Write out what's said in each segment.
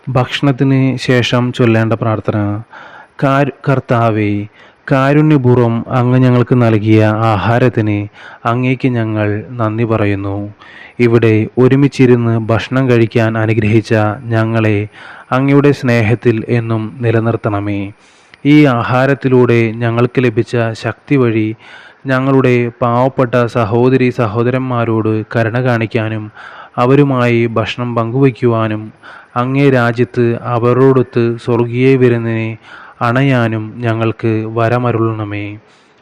ഭക്ഷണത്തിന് ശേഷം ചൊല്ലേണ്ട പ്രാർത്ഥന. കർത്താവേ, കാരുണ്യപൂർവ്വം അങ്ങ് ഞങ്ങൾക്ക് നൽകിയ ആഹാരത്തിന് അങ്ങേക്ക് ഞങ്ങൾ നന്ദി പറയുന്നു. ഇവിടെ ഒരുമിച്ചിരുന്ന് ഭക്ഷണം കഴിക്കാൻ അനുഗ്രഹിച്ച ഞങ്ങളെ അങ്ങയുടെ സ്നേഹത്തിൽ എന്നും നിലനിർത്തണമേ. ഈ ആഹാരത്തിലൂടെ ഞങ്ങൾക്ക് ലഭിച്ച ശക്തി വഴി ഞങ്ങളുടെ പാവപ്പെട്ട സഹോദരി സഹോദരന്മാരോട് കരുണ കാണിക്കാനും അവരുമായി ഭക്ഷണം പങ്കുവയ്ക്കുവാനും അങ്ങേ രാജ്യത്ത് അവരോടൊത്ത് സ്വർഗീയ വിരുന്നിനെ അണയാനും ഞങ്ങൾക്ക് വരമരുളണമേ.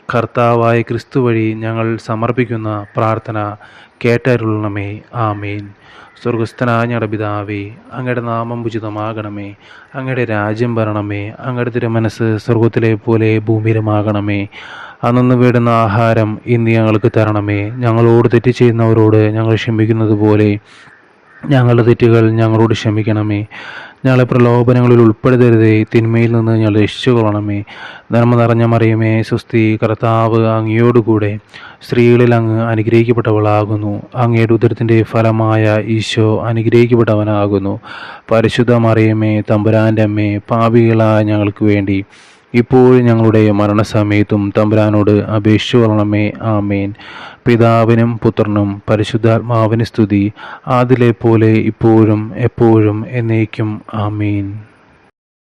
കർത്താവായ ക്രിസ്തു വഴി ഞങ്ങൾ സമർപ്പിക്കുന്ന പ്രാർത്ഥന കേട്ടരുളണമേ. ആമേൻ. സ്വർഗസ്ഥനായ ഞങ്ങളുടെ പിതാവേ, അങ്ങയുടെ നാമം ഉചിതമാകണമേ. അങ്ങയുടെ രാജ്യം വരണമേ. അങ്ങയുടെ തിരുമനസ്സ് സ്വർഗത്തിലെ പോലെ ഭൂമിയിലുമാകണമേ. അന്നു വേണ്ടുന്ന ആഹാരം ഇന്ന് ഞങ്ങൾക്ക് തരണമേ. ഞങ്ങളോട് തെറ്റ് ചെയ്യുന്നവരോട് ഞങ്ങൾ ക്ഷമിക്കുന്നത് പോലെ ഞങ്ങളുടെ തെറ്റുകൾ ഞങ്ങളോട് ക്ഷമിക്കണമേ. ഞങ്ങളെ പ്രലോഭനങ്ങളിൽ ഉൾപ്പെടുത്തരുതേ, തിന്മയിൽ നിന്ന് ഞങ്ങൾ രക്ഷിച്ചുകൊള്ളണമേ. നന്മ നിറഞ്ഞ മറിയമേ, സ്വസ്തി, കർത്താവ് അങ്ങയോടുകൂടെ സ്ത്രീകളിൽ അങ്ങ് അനുഗ്രഹിക്കപ്പെട്ടവളാകുന്നു. അങ്ങയുടെ ഉദരത്തിൻ്റെ ഫലമായ ഈശോ അനുഗ്രഹിക്കപ്പെട്ടവനാകുന്നു. പരിശുദ്ധ മറിയമേ, തമ്പുരാൻ്റെ അമ്മേ, പാപികളായ ഞങ്ങൾക്ക് വേണ്ടി ഇപ്പോഴും ഞങ്ങളുടെ മരണസമയത്തും തമ്പുരാനോട് അപേക്ഷിച്ചു കൊള്ളണമേ. ആമേൻ. പിതാവിനും പുത്രനും പരിശുദ്ധാത്മാവിന് സ്തുതി, ആദിലെ പോലെ ഇപ്പോഴും എപ്പോഴും എന്നേക്കും. ആമേൻ.